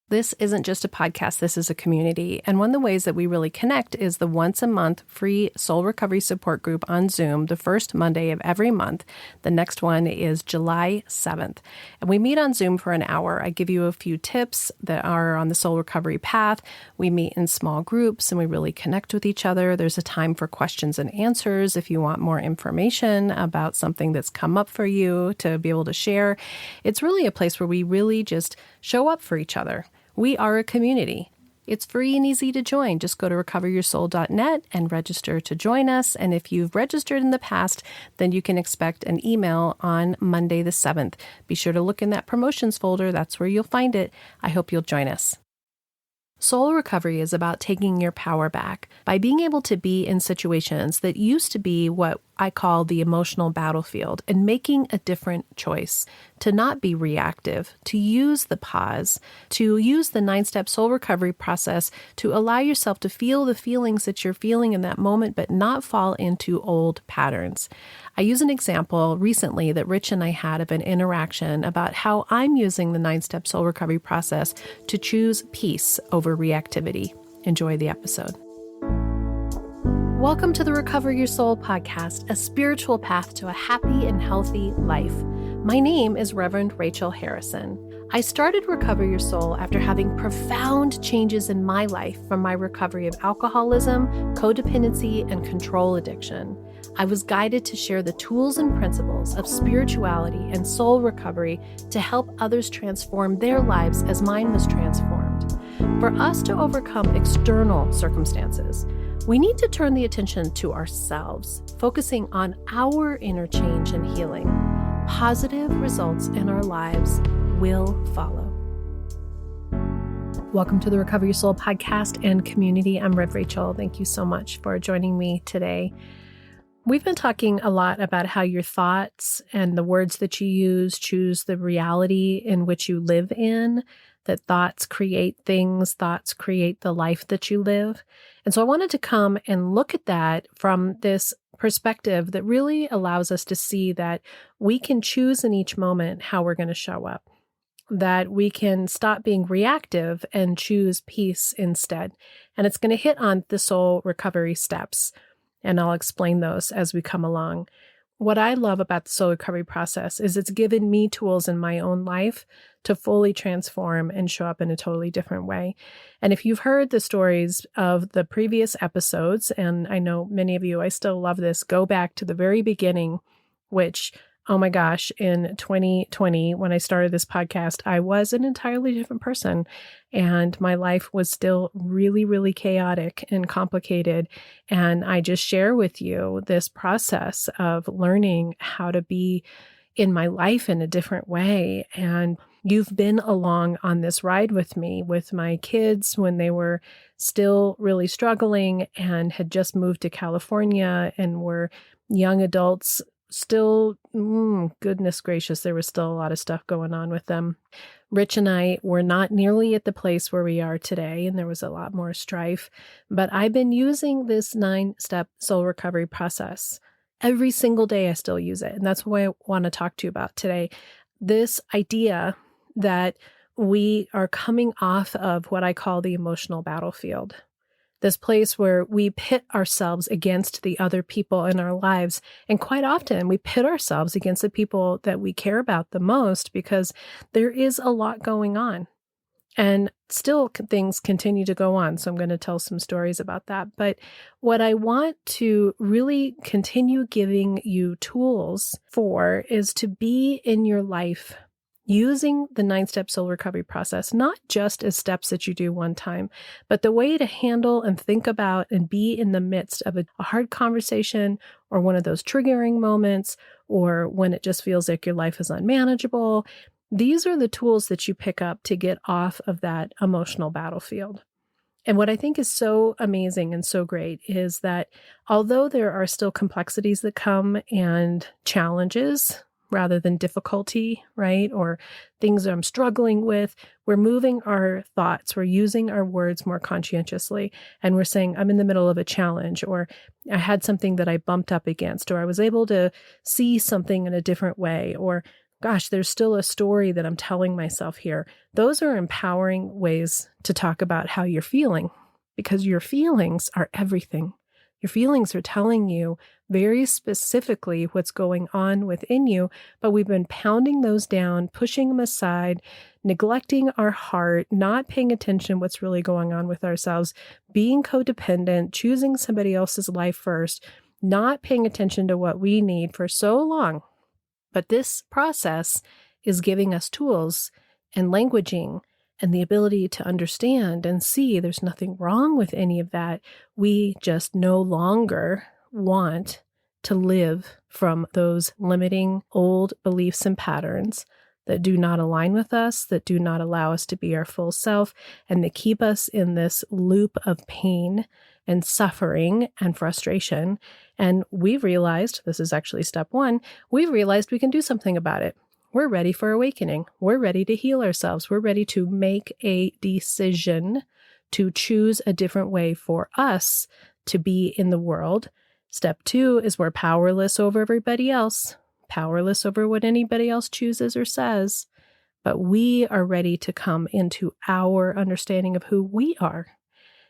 This isn't just a podcast, this is a community. And one of the ways that we really connect is the once a month free soul recovery support group on Zoom, the first Monday of every month. The next one is July 7th. And we meet on Zoom for an hour. I give you a few tips that are on the soul recovery path. We meet in small groups and we really connect with each other. There's a time for questions and answers if you want more information about something that's come up for you to be able to share. It's really a place where we really just show up for each other. We are a community. It's free and easy to join. Just go to recoveryoursoul.net and register to join us. And if you've registered in the past, then you can expect an email on Monday the 7th. Be sure to look in that promotions folder. That's where you'll find it. I hope you'll join us. Soul recovery is about taking your power back by being able to be in situations that used to be what I call the emotional battlefield and making a different choice, to not be reactive, to use the pause, to use the 9-step soul recovery process to allow yourself to feel the feelings that you're feeling in that moment, but not fall into old patterns. I use an example recently that Rich and I had of an interaction about how I'm using the 9-step soul recovery process to choose peace over reactivity. Enjoy the episode. Welcome to the Recover Your Soul podcast, a spiritual path to a happy and healthy life. My name is Reverend Rachel Harrison. I started Recover Your Soul after having profound changes in my life from my recovery of alcoholism, codependency, and control addiction. I was guided to share the tools and principles of spirituality and soul recovery to help others transform their lives as mine was transformed. For us to overcome external circumstances, we need to turn the attention to ourselves, focusing on our inner change and healing. Positive results in our lives will follow. Welcome to the Recover Your Soul podcast and community. I'm Rev Rachel. Thank you so much for joining me today. We've been talking a lot about how your thoughts and the words that you use choose the reality in which you live in, that thoughts create things, thoughts create the life that you live. And so I wanted to come and look at that from this perspective that really allows us to see that we can choose in each moment how we're going to show up, that we can stop being reactive and choose peace instead. And it's going to hit on the soul recovery steps. And I'll explain those as we come along. What I love about the soul recovery process is it's given me tools in my own life to fully transform and show up in a totally different way. And if you've heard the stories of the previous episodes, and I know many of you, I still love this, go back to the very beginning, which, oh my gosh, in 2020, when I started this podcast, I was an entirely different person. And my life was still really, really chaotic and complicated. And I just share with you this process of learning how to be in my life in a different way. And you've been along on this ride with me, with my kids when they were still really struggling and had just moved to California and were young adults. Still, goodness gracious, there was still a lot of stuff going on with them. Rich and I were not nearly at the place where we are today, and there was a lot more strife. But I've been using this 9-step soul recovery process. Every single day I still use it, and that's what I want to talk to you about today. This idea that we are coming off of what I call the emotional battlefield. This place where we pit ourselves against the other people in our lives. And quite often we pit ourselves against the people that we care about the most because there is a lot going on. And still things continue to go on. So I'm going to tell some stories about that. But what I want to really continue giving you tools for is to be in your life using the 9-step soul recovery process, not just as steps that you do one time, but the way to handle and think about and be in the midst of a hard conversation or one of those triggering moments or when it just feels like your life is unmanageable. These are the tools that you pick up to get off of that emotional battlefield. And what I think is so amazing and so great is that although there are still complexities that come and challenges, rather than difficulty, right? Or things that I'm struggling with, we're moving our thoughts, we're using our words more conscientiously, and we're saying, I'm in the middle of a challenge, or I had something that I bumped up against, or I was able to see something in a different way, or gosh, there's still a story that I'm telling myself here. Those are empowering ways to talk about how you're feeling, because your feelings are everything. Your feelings are telling you very specifically what's going on within you, but we've been pounding those down, pushing them aside, neglecting our heart, not paying attention to what's really going on with ourselves, being codependent, choosing somebody else's life first, not paying attention to what we need for so long. But this process is giving us tools and languaging and the ability to understand and see there's nothing wrong with any of that. We just no longer want to live from those limiting old beliefs and patterns that do not align with us, that do not allow us to be our full self, and that keep us in this loop of pain and suffering and frustration. And we've realized, this is actually step one, we've realized we can do something about it. We're ready for awakening. We're ready to heal ourselves. We're ready to make a decision to choose a different way for us to be in the world. Step two is we're powerless over everybody else, powerless over what anybody else chooses or says, but we are ready to come into our understanding of who we are.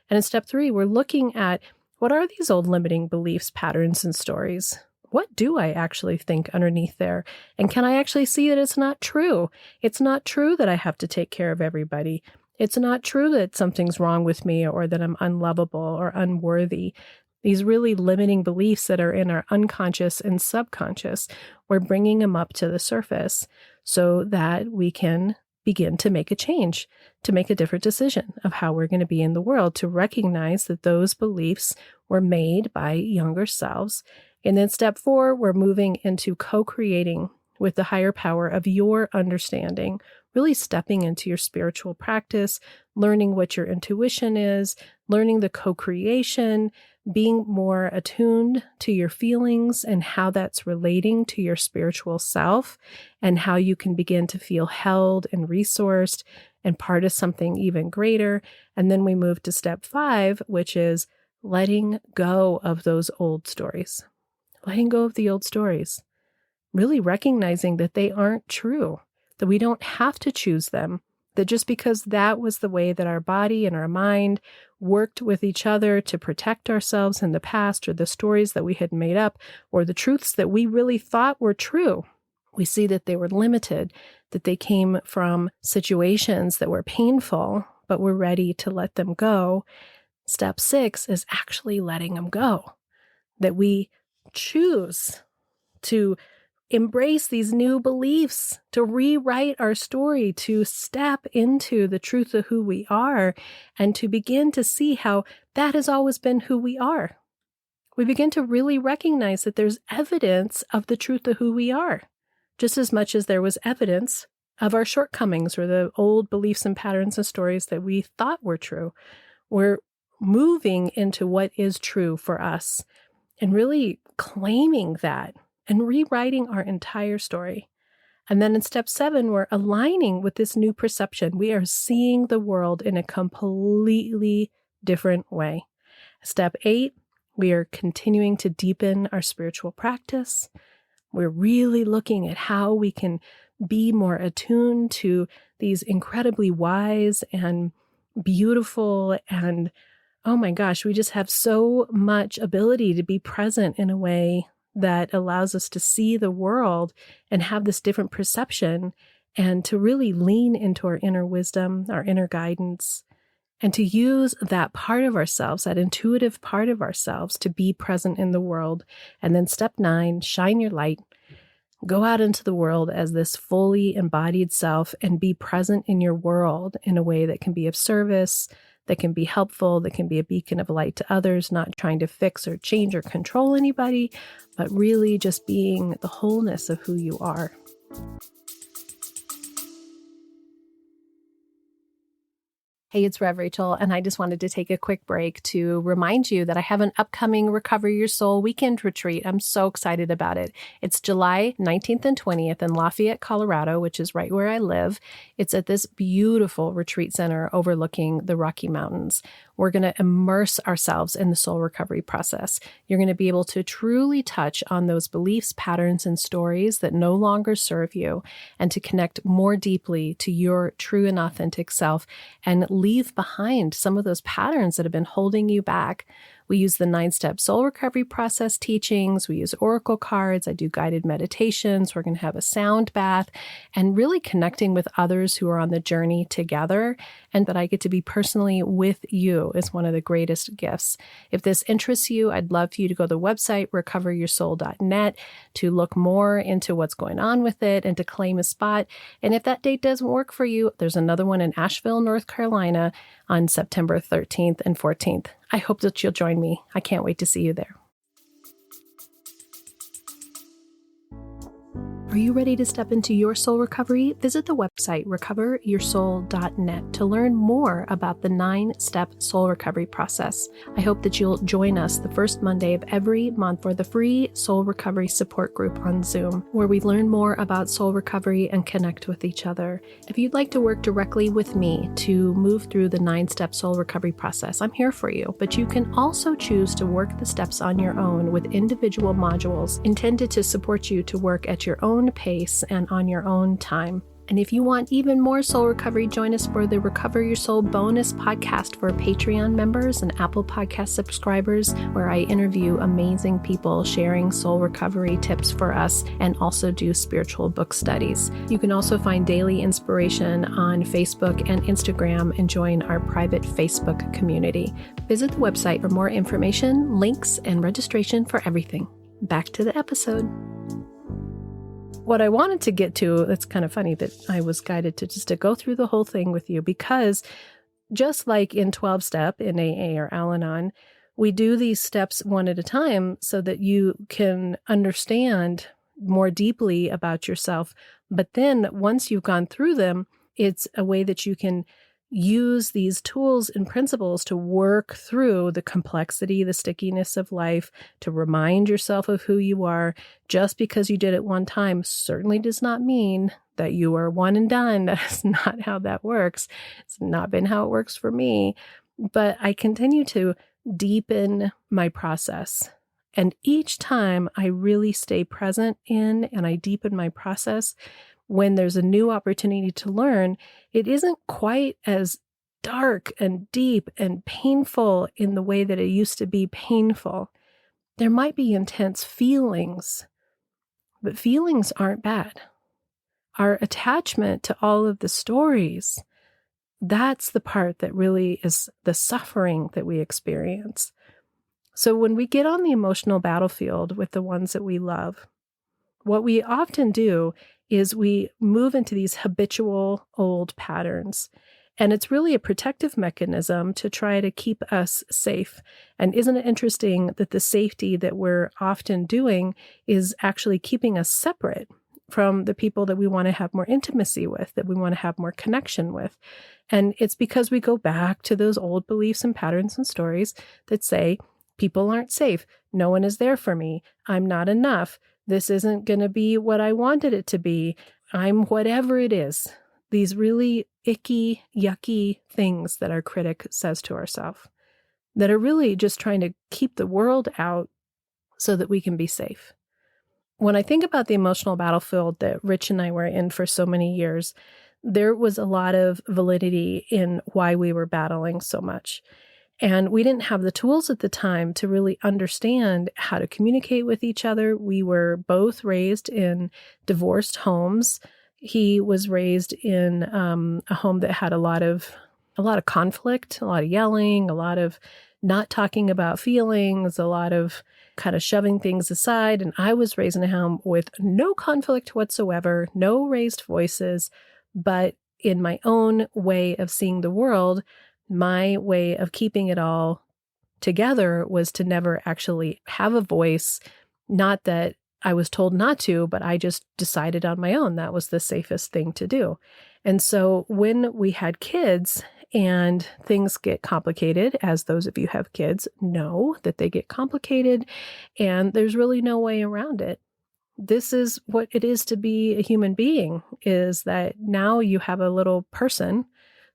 And in step three, we're looking at what are these old limiting beliefs, patterns, and stories? What do I actually think underneath there? And can I actually see that it's not true? It's not true that I have to take care of everybody. It's not true that something's wrong with me or that I'm unlovable or unworthy. These really limiting beliefs that are in our unconscious and subconscious, we're bringing them up to the surface so that we can begin to make a change, to make a different decision of how we're going to be in the world, to recognize that those beliefs were made by younger selves. And then step four, we're moving into co-creating with the higher power of your understanding, really stepping into your spiritual practice, learning what your intuition is, learning the co-creation, being more attuned to your feelings and how that's relating to your spiritual self and how you can begin to feel held and resourced and part of something even greater. And then we move to step five, which is letting go of those old stories, letting go of the old stories, really recognizing that they aren't true, that we don't have to choose them, that just because that was the way that our body and our mind worked with each other to protect ourselves in the past, or the stories that we had made up, or the truths that we really thought were true, we see that they were limited, that they came from situations that were painful, but we're ready to let them go. Step six is actually letting them go, that we choose to embrace these new beliefs, to rewrite our story, to step into the truth of who we are, and to begin to see how that has always been who we are. We begin to really recognize that there's evidence of the truth of who we are, just as much as there was evidence of our shortcomings or the old beliefs and patterns and stories that we thought were true. We're moving into what is true for us and really claiming that and rewriting our entire story. And then in step seven, we're aligning with this new perception. We are seeing the world in a completely different way. Step eight, we are continuing to deepen our spiritual practice. We're really looking at how we can be more attuned to these incredibly wise and beautiful and, oh my gosh, we just have so much ability to be present in a way that allows us to see the world and have this different perception and to really lean into our inner wisdom, our inner guidance, and to use that part of ourselves, that intuitive part of ourselves, to be present in the world. And then step 9, shine your light. Go out into the world as this fully embodied self and be present in your world in a way that can be of service, that can be helpful, that can be a beacon of light to others, not trying to fix or change or control anybody, but really just being the wholeness of who you are. Hey, it's Rev Rachel, and I just wanted to take a quick break to remind you that I have an upcoming Recover Your Soul weekend retreat. I'm so excited about it. It's July 19th and 20th in Lafayette, Colorado, which is right where I live. It's at this beautiful retreat center overlooking the Rocky Mountains. we're going to immerse ourselves in the soul recovery process. You're going to be able to truly touch on those beliefs, patterns, and stories that no longer serve you, and to connect more deeply to your true and authentic self and leave behind some of those patterns that have been holding you back. We use the 9-step soul recovery process teachings. We use oracle cards. I do guided meditations. We're going to have a sound bath, and really connecting with others who are on the journey together, and that I get to be personally with you is one of the greatest gifts. If this interests you, I'd love for you to go to the website, recoveryoursoul.net, to look more into what's going on with it and to claim a spot. And if that date doesn't work for you, there's another one in Asheville, North Carolina on September 13th and 14th. I hope that you'll join me. I can't wait to see you there. Are you ready to step into your soul recovery? Visit the website recoveryoursoul.net to learn more about the 9-step soul recovery process. I hope that you'll join us the first Monday of every month for the free soul recovery support group on Zoom, where we learn more about soul recovery and connect with each other. If you'd like to work directly with me to move through the 9-step soul recovery process, I'm here for you, but you can also choose to work the steps on your own with individual modules intended to support you to work at your own pace and on your own time. And if you want even more soul recovery, join us for the Recover Your Soul bonus podcast for Patreon members and Apple Podcast subscribers, where I interview amazing people sharing soul recovery tips for us and also do spiritual book studies. You can also find daily inspiration on Facebook and Instagram and join our private Facebook community. Visit the website for more information, links, and registration for everything. Back to the episode. What I wanted to get to, it's kind of funny that I was guided to go through the whole thing with you, because just like in 12-step in AA or Al-Anon, we do these steps one at a time so that you can understand more deeply about yourself. But then once you've gone through them, it's a way that you can use these tools and principles to work through the complexity, the stickiness of life, to remind yourself of who you are. Just because you did it one time certainly does not mean that you are one and done. That is not how that works. It's not been how it works for me. But I continue to deepen my process. And each time I really stay present in and I deepen my process, when there's a new opportunity to learn, it isn't quite as dark and deep and painful in the way that it used to be painful. There might be intense feelings, but feelings aren't bad. Our attachment to all of the stories, that's the part that really is the suffering that we experience. So when we get on the emotional battlefield with the ones that we love, what we often do is we move into these habitual old patterns. And it's really a protective mechanism to try to keep us safe. And isn't it interesting that the safety that we're often doing is actually keeping us separate from the people that we want to have more intimacy with, that we want to have more connection with? And it's because we go back to those old beliefs and patterns and stories that say, people aren't safe. No one is there for me. I'm not enough. This isn't going to be what I wanted it to be. I'm whatever it is. These really icky, yucky things that our critic says to ourselves that are really just trying to keep the world out so that we can be safe. When I think about the emotional battlefield that Rich and I were in for so many years, there was a lot of validity in why we were battling so much. And we didn't have the tools at the time to really understand how to communicate with each other. We were both raised in divorced homes. He was raised in a home that had a lot of conflict, a lot of yelling, a lot of not talking about feelings, a lot of kind of shoving things aside. And I was raised in a home with no conflict whatsoever, no raised voices, but in my own way of seeing the world, my way of keeping it all together was to never actually have a voice. Not that I was told not to, but I just decided on my own that was the safest thing to do. And so when we had kids and things get complicated, as those of you who have kids know that they get complicated and there's really no way around it. This is what it is to be a human being, is that now you have a little person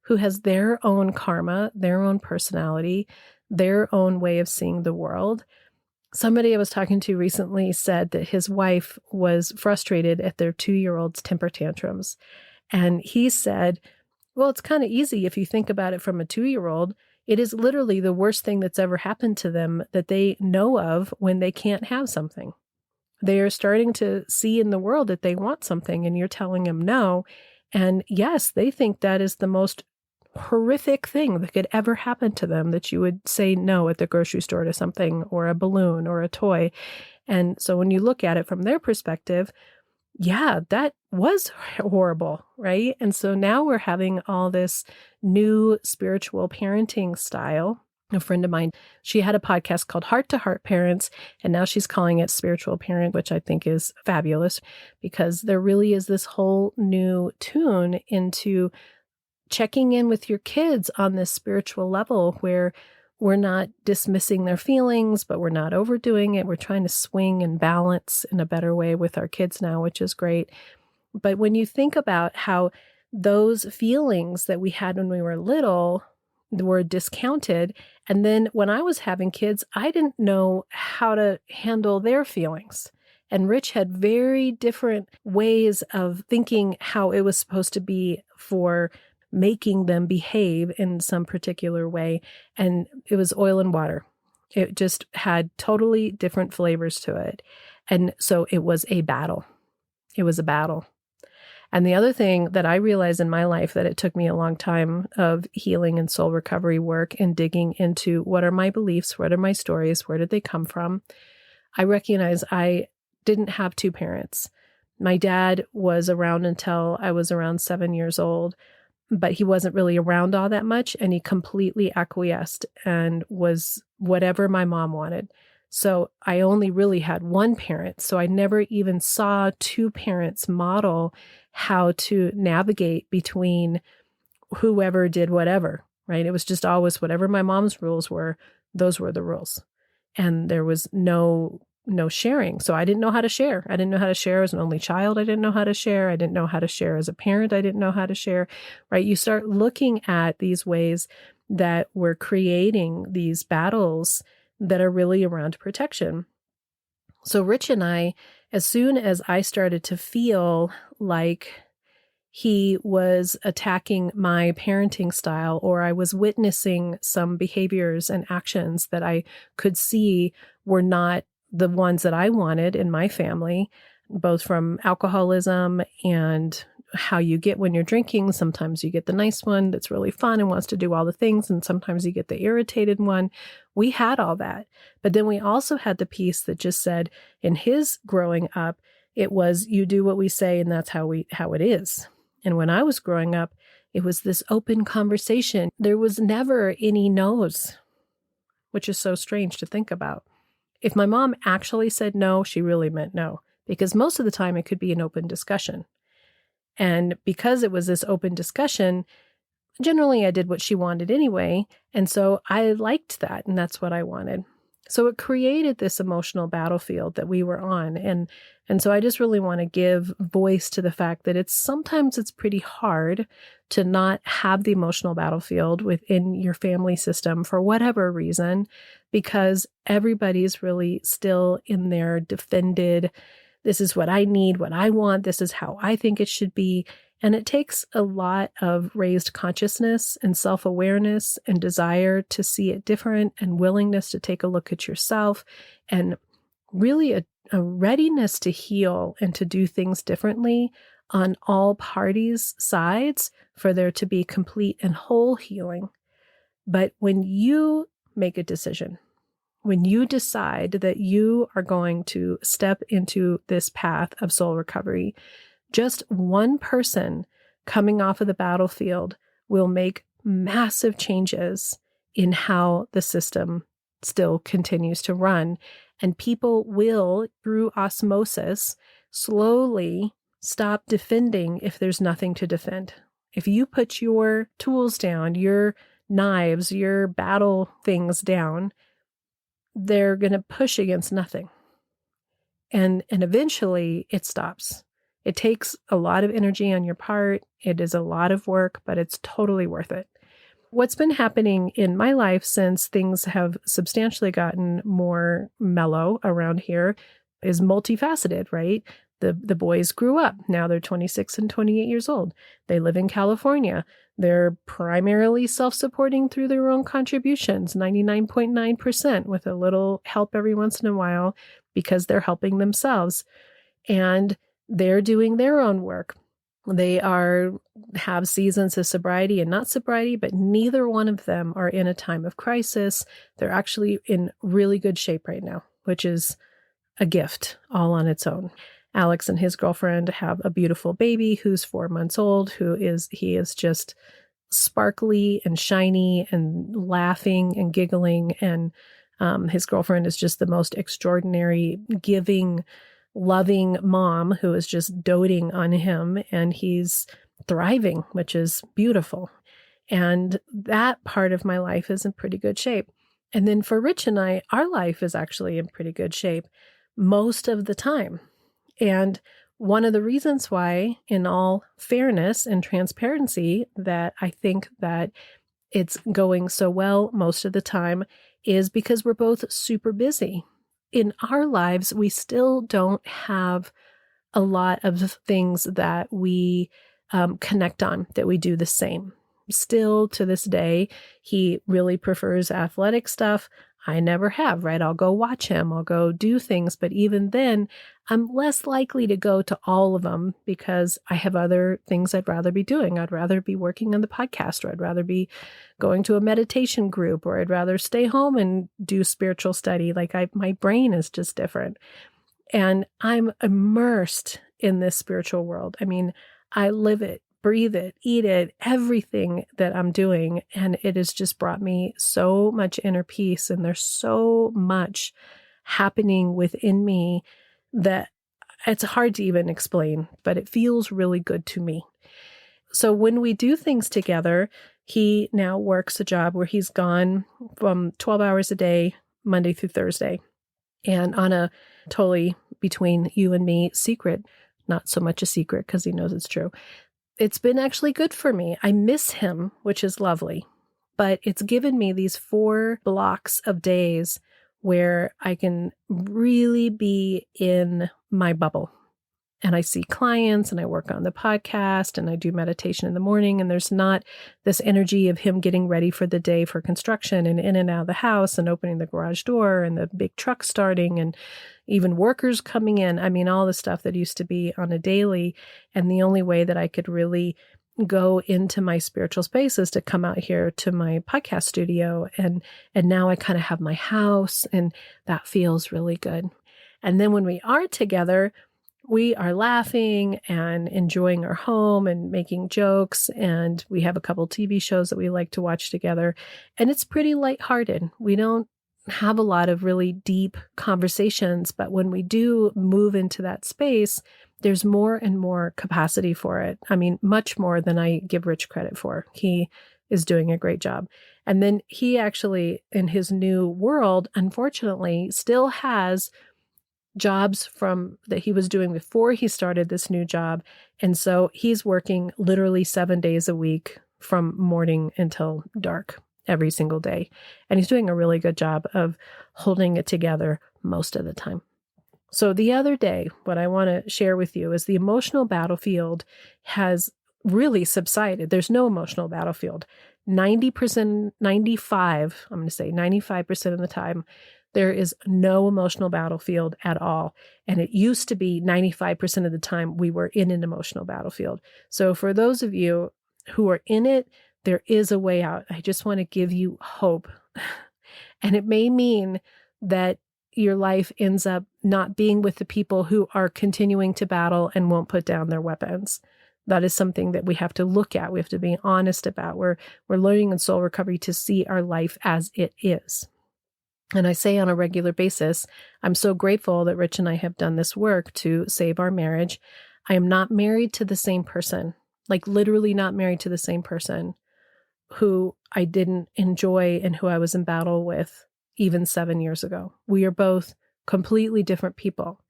who has their own karma, their own personality, their own way of seeing the world. Somebody I was talking to recently said that his wife was frustrated at their 2-year-old's temper tantrums. And he said, well, it's kind of easy if you think about it from a 2-year-old. It is literally the worst thing that's ever happened to them that they know of when they can't have something. They are starting to see in the world that they want something, and you're telling them no. And yes, they think that is the most horrific thing that could ever happen to them, that you would say no at the grocery store to something or a balloon or a toy. And so when you look at it from their perspective, yeah, that was horrible, right? And so now we're having all this new spiritual parenting style. A friend of mine, she had a podcast called Heart to Heart Parents, and now she's calling it Spiritual Parent, which I think is fabulous, because there really is this whole new tune into checking in with your kids on this spiritual level where we're not dismissing their feelings, but we're not overdoing it. We're trying to swing and balance in a better way with our kids now, which is great. But when you think about how those feelings that we had when we were little were discounted, and then when I was having kids, I didn't know how to handle their feelings. And Rich had very different ways of thinking how it was supposed to be for making them behave in some particular way. And it was oil and water. It just had totally different flavors to it. And so it was a battle. It was a battle. And the other thing that I realized in my life, that it took me a long time of healing and soul recovery work and digging into what are my beliefs, what are my stories, where did they come from? I recognize I didn't have two parents. My dad was around until I was around 7 years old, but he wasn't really around all that much, and he completely acquiesced and was whatever my mom wanted. So I only really had one parent. So I never even saw two parents model how to navigate between whoever did whatever, right? It was just always whatever my mom's rules were, those were the rules. And there was no sharing. So I didn't know how to share. I didn't know how to share as an only child. I didn't know how to share. I didn't know how to share as a parent. I didn't know how to share, right? You start looking at these ways that we're creating these battles that are really around protection. So Rich and I, as soon as I started to feel like he was attacking my parenting style, or I was witnessing some behaviors and actions that I could see were not the ones that I wanted in my family, both from alcoholism and how you get when you're drinking. Sometimes you get the nice one that's really fun and wants to do all the things, and sometimes you get the irritated one. We had all that. But then we also had the piece that just said, in his growing up, it was, you do what we say, and that's how it is. And when I was growing up, it was this open conversation. There was never any no's, which is so strange to think about. If my mom actually said no, she really meant no, because most of the time it could be an open discussion. And because it was this open discussion, generally I did what she wanted anyway. And so I liked that, and that's what I wanted. So it created this emotional battlefield that we were on. And so I just really want to give voice to the fact that sometimes it's pretty hard to not have the emotional battlefield within your family system for whatever reason, because everybody's really still in their defended, this is what I need, what I want, this is how I think it should be. And it takes a lot of raised consciousness and self-awareness and desire to see it different, and willingness to take a look at yourself, and really a readiness to heal and to do things differently on all parties' sides for there to be complete and whole healing. But when you make a decision, when you decide that you are going to step into this path of soul recovery, just one person coming off of the battlefield will make massive changes in how the system still continues to run. And people will, through osmosis, slowly stop defending if there's nothing to defend. If you put your tools down, your knives, your battle things down, they're going to push against nothing. And eventually it stops. It takes a lot of energy on your part. It is a lot of work, but it's totally worth it. What's been happening in my life since things have substantially gotten more mellow around here is multifaceted, right? The boys grew up. Now they're 26 and 28 years old. They live in California. They're primarily self-supporting through their own contributions, 99.9%, with a little help every once in a while because they're helping themselves. And they're doing their own work. They have seasons of sobriety and not sobriety, but neither one of them are in a time of crisis. They're actually in really good shape right now, which is a gift all on its own. Alex and his girlfriend have a beautiful baby who's 4 months old, he is just sparkly and shiny and laughing and giggling. And his girlfriend is just the most extraordinary, giving, loving mom who is just doting on him, and he's thriving, which is beautiful. And that part of my life is in pretty good shape. And then for Rich and I, our life is actually in pretty good shape most of the time. And one of the reasons why, in all fairness and transparency, that I think that it's going so well most of the time is because we're both super busy. In our lives, we still don't have a lot of things that we connect on, that we do the same. Still to this day, he really prefers athletic stuff. I never have, right? I'll go watch him. I'll go do things. But even then, I'm less likely to go to all of them because I have other things I'd rather be doing. I'd rather be working on the podcast, or I'd rather be going to a meditation group, or I'd rather stay home and do spiritual study. My brain is just different. And I'm immersed in this spiritual world. I mean, I live it, breathe it, eat it, everything that I'm doing. And it has just brought me so much inner peace. And there's so much happening within me that it's hard to even explain, but it feels really good to me. So when we do things together, he now works a job where he's gone from 12 hours a day, Monday through Thursday. And on a totally between you and me secret, not so much a secret because he knows it's true. It's been actually good for me. I miss him, which is lovely, but it's given me these 4 blocks of days where I can really be in my bubble. And I see clients and I work on the podcast and I do meditation in the morning. And there's not this energy of him getting ready for the day for construction and in and out of the house and opening the garage door and the big truck starting and even workers coming in. I mean, all the stuff that used to be on a daily. And the only way that I could really go into my spiritual space is to come out here to my podcast studio. And now I kind of have my house, and that feels really good. And then when we are together, we are laughing and enjoying our home and making jokes. And we have a couple TV shows that we like to watch together. And it's pretty lighthearted. We don't have a lot of really deep conversations, but when we do move into that space, there's more and more capacity for it. I mean, much more than I give Rich credit for. He is doing a great job. And then he actually, in his new world, unfortunately, still has jobs from that he was doing before he started this new job. And so he's working literally 7 days a week from morning until dark every single day. And he's doing a really good job of holding it together most of the time. So the other day, what I want to share with you is the emotional battlefield has really subsided. There's no emotional battlefield. 95% of the time, there is no emotional battlefield at all. And it used to be 95% of the time we were in an emotional battlefield. So for those of you who are in it, there is a way out. I just want to give you hope. And it may mean that your life ends up not being with the people who are continuing to battle and won't put down their weapons. That is something that we have to look at. We have to be honest about. We're learning in soul recovery to see our life as it is. And I say on a regular basis, I'm so grateful that Rich and I have done this work to save our marriage. I am not married to the same person, like literally not married to the same person who I didn't enjoy and who I was in battle with even 7 years ago. We are both completely different people.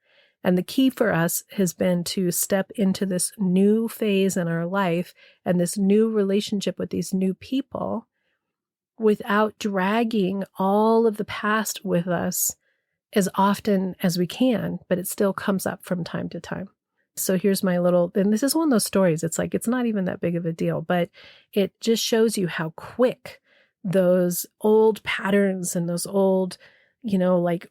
And the key for us has been to step into this new phase in our life and this new relationship with these new people without dragging all of the past with us as often as we can, but it still comes up from time to time. So here's my little, and this is one of those stories. It's like, it's not even that big of a deal, but it just shows you how quick those old patterns and those old, like,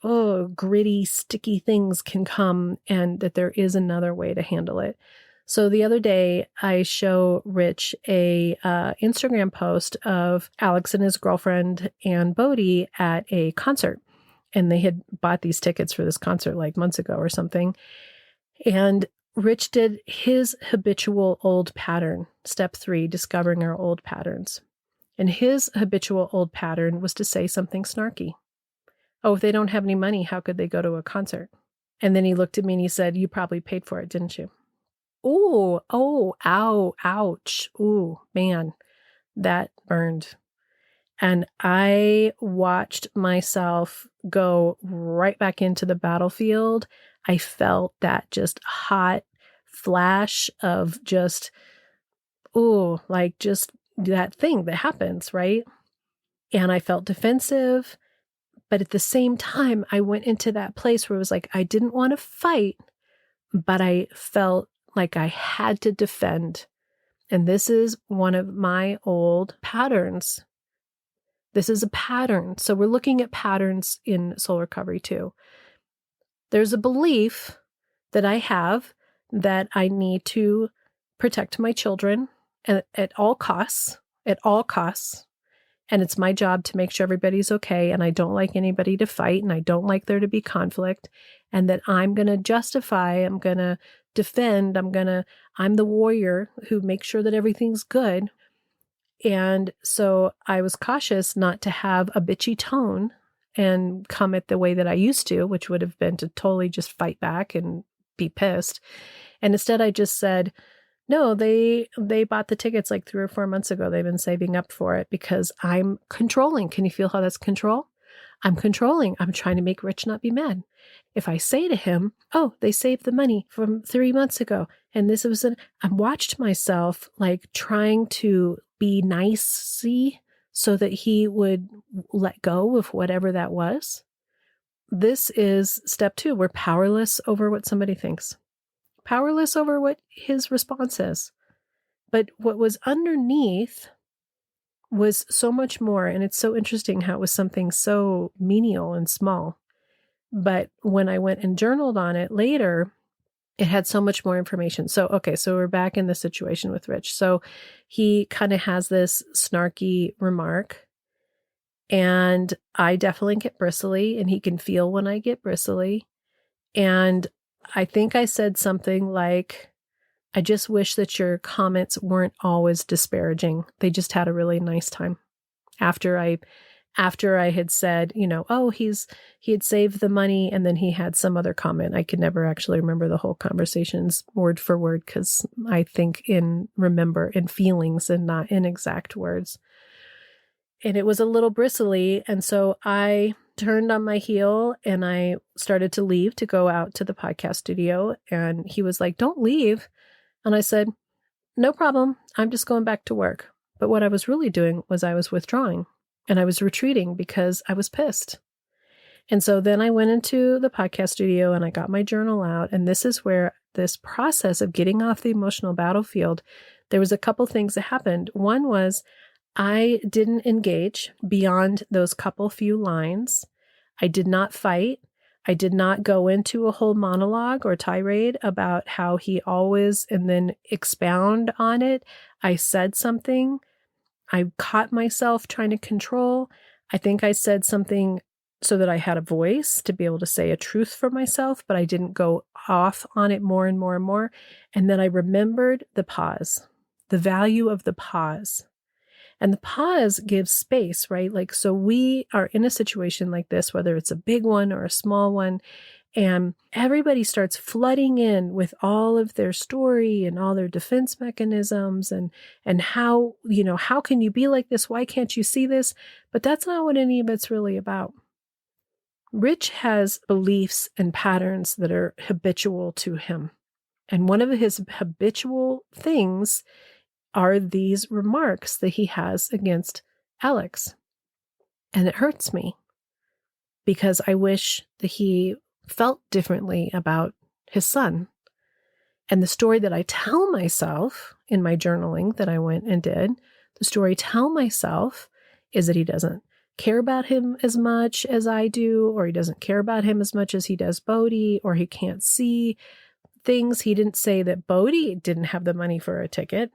gritty, sticky things can come, and that there is another way to handle it. So the other day I show Rich a Instagram post of Alex and his girlfriend and Bodhi at a concert. And they had bought these tickets for this concert like months ago or something. And Rich did his habitual old pattern, step 3, discovering our old patterns. And his habitual old pattern was to say something snarky. Oh, if they don't have any money, how could they go to a concert? And then he looked at me and he said, you probably paid for it, didn't you? Ooh, oh, ow, ouch. Ooh, man, that burned. And I watched myself go right back into the battlefield. I felt that just hot flash of just, like just that thing that happens, right? And I felt defensive. But at the same time, I went into that place where it was like, I didn't want to fight, but I felt like I had to defend. And this is one of my old patterns. This is a pattern. So we're looking at patterns in soul recovery too. There's a belief that I have that I need to protect my children at all costs, And it's my job to make sure everybody's okay. And I don't like anybody to fight, and I don't like there to be conflict, and that I'm going to justify, I'm going to defend, I'm the warrior who makes sure that everything's good. And so I was cautious not to have a bitchy tone and come at the way that I used to, which would have been to totally just fight back and be pissed. And instead I just said, no, they bought the tickets like 3 or 4 months ago. They've been saving up for it because I'm controlling. Can you feel how that's control? I'm controlling. I'm trying to make Rich not be mad. If I say to him, oh, they saved the money from 3 months ago, and this was I watched myself like trying to be nicey so that he would let go of whatever that was. This is step 2. We're powerless over what somebody thinks, powerless over what his response is. But what was underneath was so much more. And it's so interesting how it was something so menial and small. But when I went and journaled on it later, it had so much more information. So, okay, so we're back in the situation with Rich. So he kind of has this snarky remark, and I definitely get bristly, and he can feel when I get bristly. And I think I said something like, I just wish that your comments weren't always disparaging. They just had a really nice time. After I had said, oh, he had saved the money, and then he had some other comment. I could never actually remember the whole conversations word for word, because I think remember in feelings and not in exact words. And it was a little bristly. And so I turned on my heel and I started to leave to go out to the podcast studio. And he was like, don't leave. And I said, no problem. I'm just going back to work. But what I was really doing was I was withdrawing and I was retreating because I was pissed. And so then I went into the podcast studio and I got my journal out. And this is where this process of getting off the emotional battlefield, there was a couple things that happened. One was I didn't engage beyond those few lines. I did not fight. I did not go into a whole monologue or tirade about how he always, and then expound on it. I said something. I caught myself trying to control. I think I said something so that I had a voice to be able to say a truth for myself, but I didn't go off on it more and more and more. And then I remembered the pause, the value of the pause. And the pause gives space, right? Like, so we are in a situation like this, whether it's a big one or a small one, and everybody starts flooding in with all of their story and all their defense mechanisms and how, how can you be like this? Why can't you see this? But that's not what any of it's really about. Rich has beliefs and patterns that are habitual to him. And one of his habitual things are these remarks that he has against Alex. And it hurts me because I wish that he felt differently about his son. And the story that I tell myself in my journaling that I went and did, the story I tell myself is that he doesn't care about him as much as I do, or he doesn't care about him as much as he does Bodhi, or he can't see things. He didn't say that Bodhi didn't have the money for a ticket.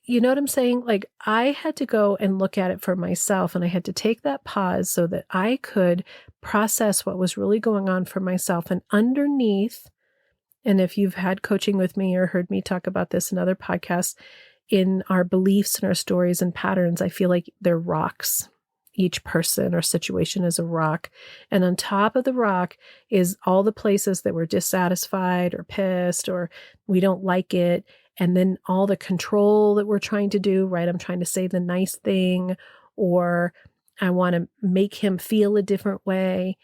You know what I'm saying? Like, I had to go and look at it for myself, and I had to take that pause so that I could process what was really going on for myself. And underneath, and if you've had coaching with me or heard me talk about this in other podcasts, in our beliefs and our stories and patterns, I feel like they're rocks. Each person or situation is a rock. And on top of the rock is all the places that we're dissatisfied or pissed or we don't like it. And then all the control that we're trying to do, right? I'm trying to say the nice thing, or I want to make him feel a different way,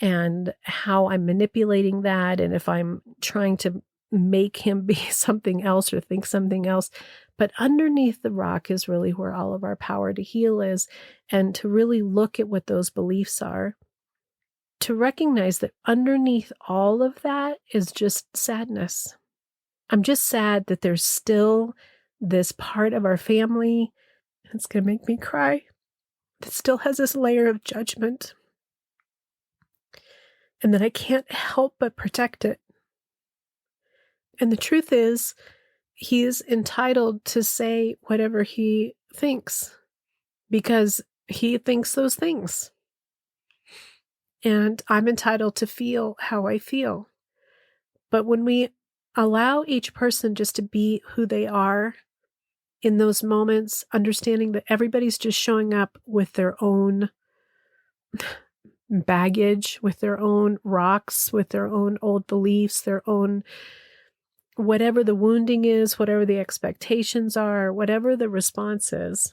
and how I'm manipulating that. And if I'm trying to make him be something else or think something else. But underneath the rock is really where all of our power to heal is, and to really look at what those beliefs are, to recognize that underneath all of that is just sadness. I'm just sad that there's still this part of our family, it's going to make me cry, that still has this layer of judgment, and that I can't help but protect it. And the truth is, he is entitled to say whatever he thinks because he thinks those things. And I'm entitled to feel how I feel. But when we allow each person just to be who they are in those moments, understanding that everybody's just showing up with their own baggage, with their own rocks, with their own old beliefs, their own whatever the wounding is, whatever the expectations are, whatever the response is,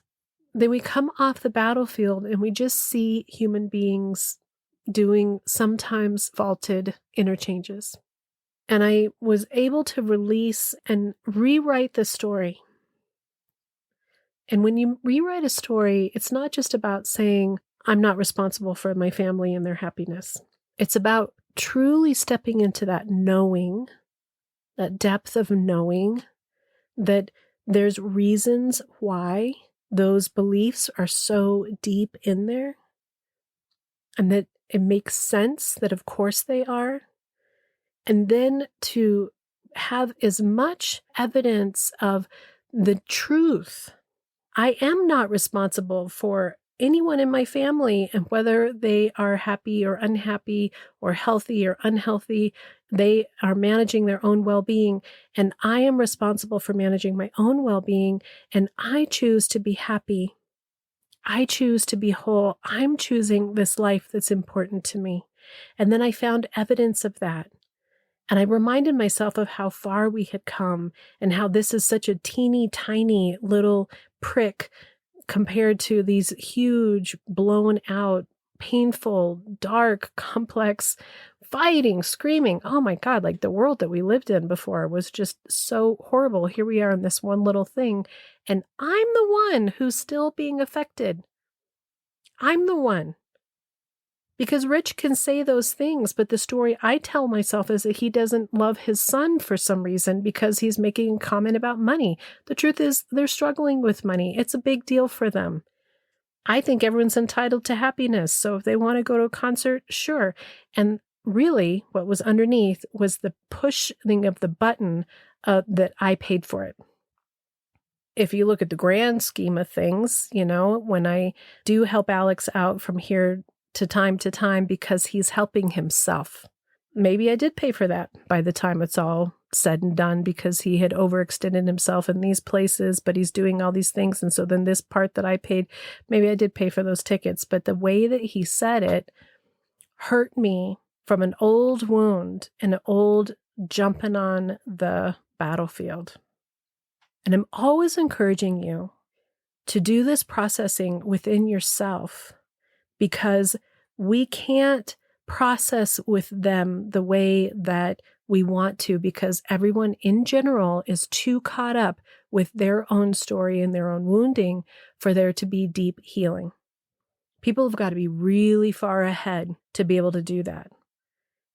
then we come off the battlefield and we just see human beings doing sometimes faulted interchanges. And I was able to release and rewrite the story. And when you rewrite a story, it's not just about saying, I'm not responsible for my family and their happiness. It's about truly stepping into that knowing, that depth of knowing that there's reasons why those beliefs are so deep in there, and that it makes sense that of course they are. And then to have as much evidence of the truth. I am not responsible for anyone in my family, and whether they are happy or unhappy or healthy or unhealthy, they are managing their own well-being, and I am responsible for managing my own well-being, and I choose to be happy. I choose to be whole. I'm choosing this life that's important to me. And then I found evidence of that. And I reminded myself of how far we had come and how this is such a teeny tiny little prick compared to these huge, blown out, painful, dark, complex, fighting, screaming. Oh my God, like the world that we lived in before was just so horrible. Here we are in this one little thing, and I'm the one who's still being affected. I'm the one. Because Rich can say those things, but the story I tell myself is that he doesn't love his son for some reason because he's making a comment about money. The truth is they're struggling with money. It's a big deal for them. I think everyone's entitled to happiness. So if they want to go to a concert, sure. And really what was underneath was the pushing of the button that I paid for it. If you look at the grand scheme of things, you know, when I do help Alex out from here to time because he's helping himself. Maybe I did pay for that by the time it's all said and done because he had overextended himself in these places, but he's doing all these things. And so then this part that I paid, maybe I did pay for those tickets, but the way that he said it hurt me from an old wound and an old jumping on the battlefield. And I'm always encouraging you to do this processing within yourself, because we can't process with them the way that we want to, because everyone in general is too caught up with their own story and their own wounding for there to be deep healing. People have got to be really far ahead to be able to do that.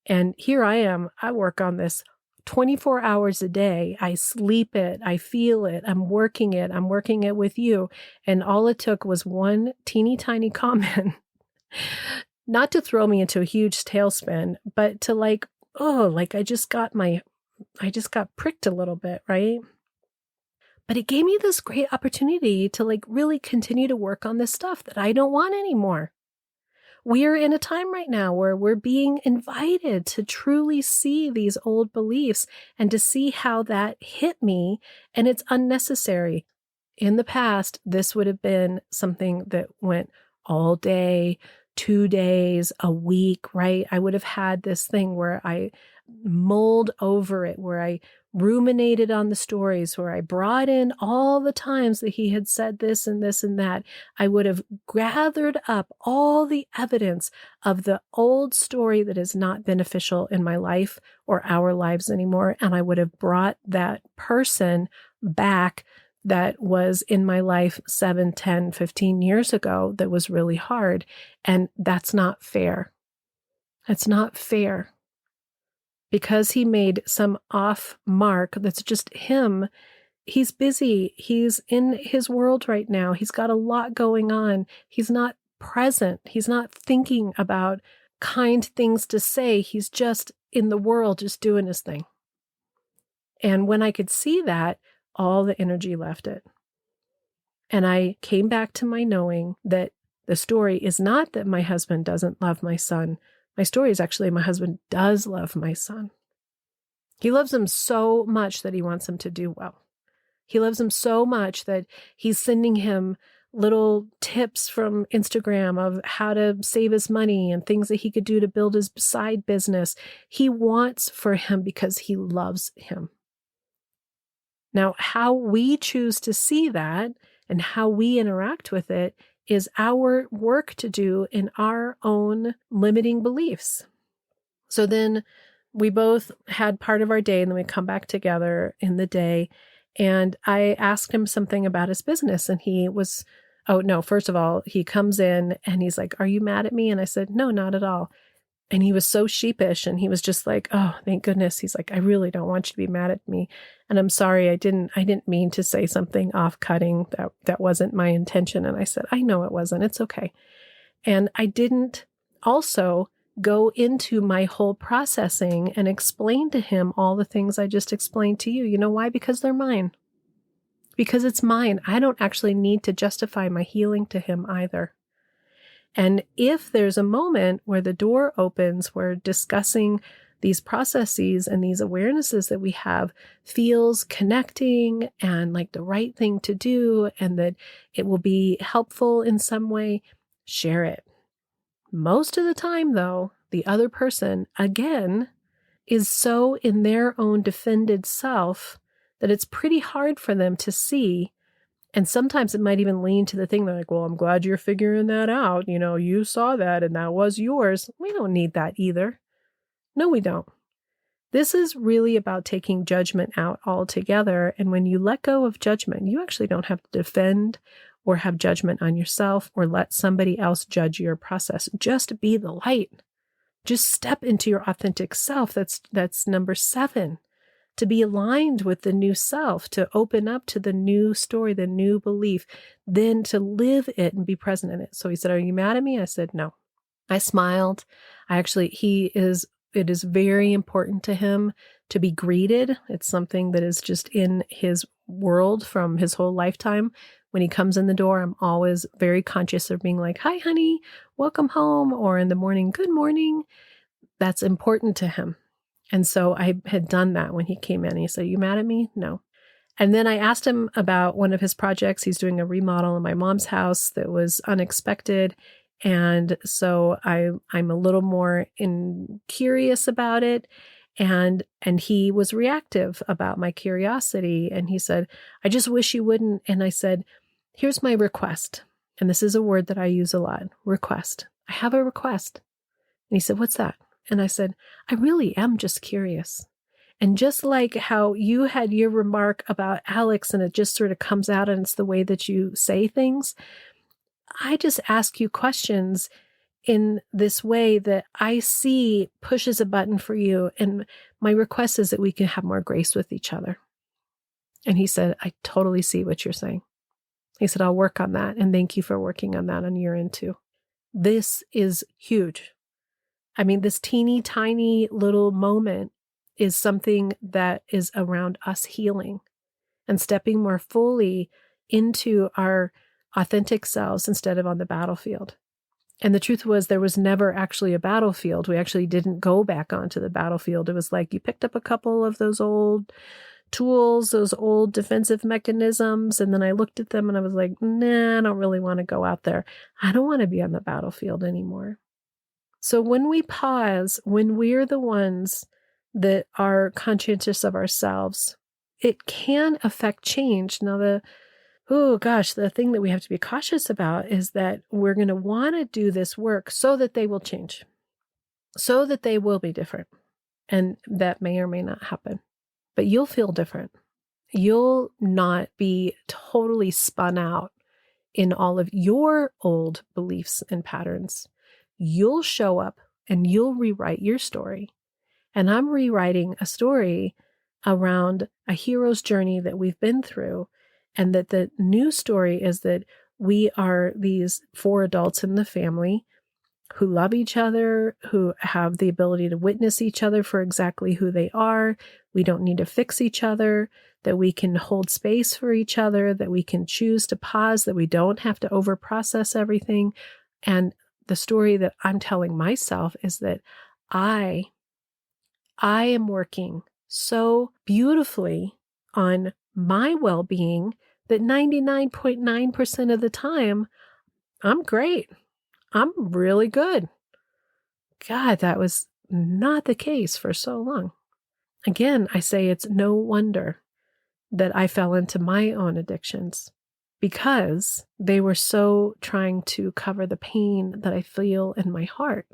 And here I am, I work on this 24 hours a day. I sleep it, I feel it, I'm working it with you. And all it took was one teeny tiny comment, not to throw me into a huge tailspin, but to like, oh, like I just got pricked a little bit, right? But it gave me this great opportunity to like really continue to work on this stuff that I don't want anymore. We're in a time right now where we're being invited to truly see these old beliefs and to see how that hit me, and it's unnecessary. In the past, this would have been something that went all day, 2 days, a week, right? I would have had this thing where I mulled over it, where I ruminated on the stories, where I brought in all the times that he had said this and this and that. I would have gathered up all the evidence of the old story that is not beneficial in my life or our lives anymore. And I would have brought that person back that was in my life 7, 10, 15 years ago that was really hard. And that's not fair. That's not fair. Because he made some off mark that's just him. He's busy. He's in his world right now. He's got a lot going on. He's not present. He's not thinking about kind things to say. He's just in the world, just doing his thing. And when I could see that, all the energy left it. And I came back to my knowing that the story is not that my husband doesn't love my son. My story is actually my husband does love my son. He loves him so much that he wants him to do well. He loves him so much that he's sending him little tips from Instagram of how to save his money and things that he could do to build his side business. He wants for him because he loves him. Now, how we choose to see that and how we interact with it is our work to do in our own limiting beliefs. So then we both had part of our day, and then we come back together in the day. And I asked him something about his business, and he was, oh no, first of all, he comes in and he's like, "Are you mad at me?" And I said, "No, not at all." And he was so sheepish, and he was just like, "Oh, thank goodness." He's like, "I really don't want you to be mad at me. And I'm sorry, I didn't mean to say something off-cutting. That wasn't my intention." And I said, "I know it wasn't. It's okay." And I didn't also go into my whole processing and explain to him all the things I just explained to you. You know why? Because they're mine. Because it's mine. I don't actually need to justify my healing to him either. And if there's a moment where the door opens, where discussing these processes and these awarenesses that we have feels connecting and like the right thing to do, and that it will be helpful in some way, share it. Most of the time, though, the other person, again, is so in their own defended self that it's pretty hard for them to see. And sometimes it might even lean to the thing they're like, "Well, I'm glad you're figuring that out. You know, you saw that and that was yours." We don't need that either. No, we don't. This is really about taking judgment out altogether. And when you let go of judgment, you actually don't have to defend or have judgment on yourself or let somebody else judge your process. Just be the light. Just step into your authentic self. That's number 7. To be aligned with the new self, to open up to the new story, the new belief, then to live it and be present in it. So he said, "Are you mad at me?" I said, "No." I smiled. It is very important to him to be greeted. It's something that is just in his world from his whole lifetime. When he comes in the door, I'm always very conscious of being like, "Hi, honey, welcome home." Or in the morning, "Good morning." That's important to him. And so I had done that when he came in. He said, "You mad at me?" No. And then I asked him about one of his projects. He's doing a remodel in my mom's house that was unexpected. And so I'm a little more curious about it. And he was reactive about my curiosity. And he said, "I just wish you wouldn't." And I said, "Here's my request." And this is a word that I use a lot. Request. I have a request. And he said, "What's that?" And I said, "I really am just curious." And just like how you had your remark about Alex and it just sort of comes out and it's the way that you say things, I just ask you questions in this way that I see pushes a button for you. And my request is that we can have more grace with each other. And he said, "I totally see what you're saying." He said, "I'll work on that. And thank you for working on that on your end too." This is huge. I mean, this teeny tiny little moment is something that is around us healing and stepping more fully into our authentic selves instead of on the battlefield. And the truth was, there was never actually a battlefield. We actually didn't go back onto the battlefield. It was like you picked up a couple of those old tools, those old defensive mechanisms. And then I looked at them and I was like, nah, I don't really want to go out there. I don't want to be on the battlefield anymore. So when we pause, when we're the ones that are conscientious of ourselves, it can affect change. Now, the thing that we have to be cautious about is that we're going to want to do this work so that they will change, so that they will be different. And that may or may not happen. But you'll feel different. You'll not be totally spun out in all of your old beliefs and patterns. You'll show up and you'll rewrite your story. And I'm rewriting a story around a hero's journey that we've been through. And that the new story is that we are these 4 adults in the family who love each other, who have the ability to witness each other for exactly who they are. We don't need to fix each other, that we can hold space for each other, that we can choose to pause, that we don't have to overprocess everything. And the story that I'm telling myself is that I am working so beautifully on my well-being that 99.9% of the time, I'm great. I'm really good. God, that was not the case for so long. Again, I say it's no wonder that I fell into my own addictions because they were so trying to cover the pain that I feel in my heart.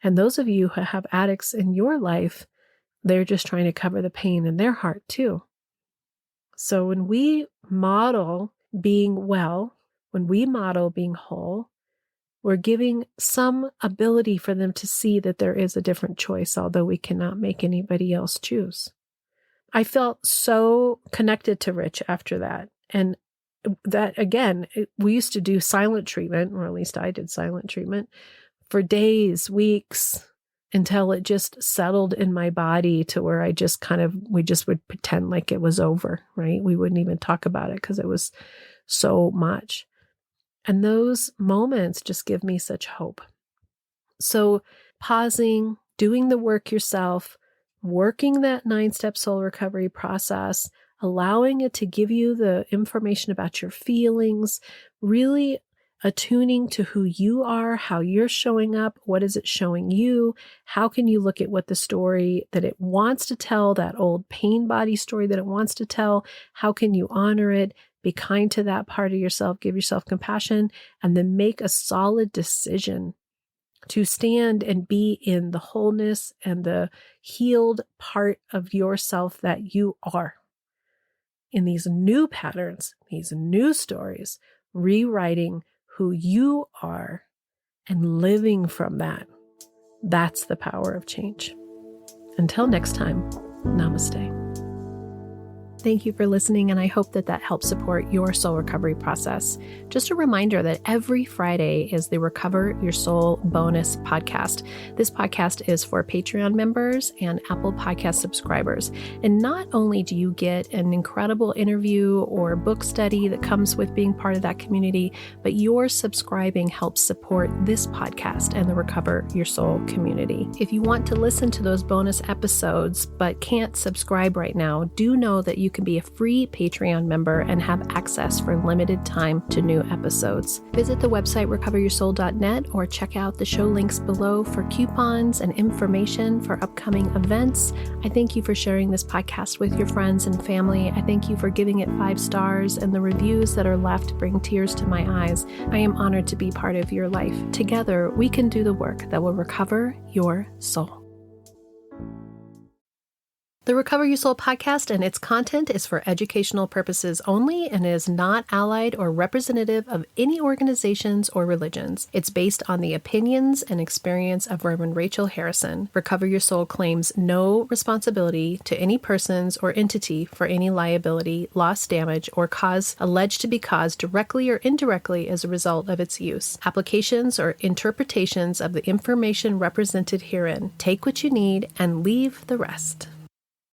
And those of you who have addicts in your life, they're just trying to cover the pain in their heart too. So when we model being well, when we model being whole, we're giving some ability for them to see that there is a different choice, although we cannot make anybody else choose. I felt so connected to Rich after that. And that, again, we used to do silent treatment, or at least I did silent treatment, for days, weeks, until it just settled in my body to where we just would pretend like it was over, right? We wouldn't even talk about it because it was so much. And those moments just give me such hope. So pausing, doing the work yourself, working that 9-step soul recovery process, allowing it to give you the information about your feelings, really attuning to who you are, how you're showing up, what is it showing you, how can you look at what the story that it wants to tell, that old pain body story that it wants to tell, how can you honor it, be kind to that part of yourself, give yourself compassion, and then make a solid decision to stand and be in the wholeness and the healed part of yourself that you are. In these new patterns, these new stories, rewriting who you are and living from that. That's the power of change. Until next time, namaste. Thank you for listening, and I hope that helps support your soul recovery process. Just a reminder that every Friday is the Recover Your Soul bonus podcast. This podcast is for Patreon members and Apple Podcast subscribers. And not only do you get an incredible interview or book study that comes with being part of that community, but your subscribing helps support this podcast and the Recover Your Soul community. If you want to listen to those bonus episodes but can't subscribe right now, do know that you you can be a free Patreon member and have access for limited time to new episodes. Visit the website recoveryoursoul.net or check out the show links below for coupons and information for upcoming events. I thank you for sharing this podcast with your friends and family. I thank you for giving it 5 stars, and the reviews that are left bring tears to my eyes. I am honored to be part of your life. Together, we can do the work that will recover your soul. The Recover Your Soul podcast and its content is for educational purposes only and is not allied or representative of any organizations or religions. It's based on the opinions and experience of Reverend Rachel Harrison. Recover Your Soul claims no responsibility to any persons or entity for any liability, loss, damage, or cause alleged to be caused directly or indirectly as a result of its use. Applications or interpretations of the information represented herein. Take what you need and leave the rest.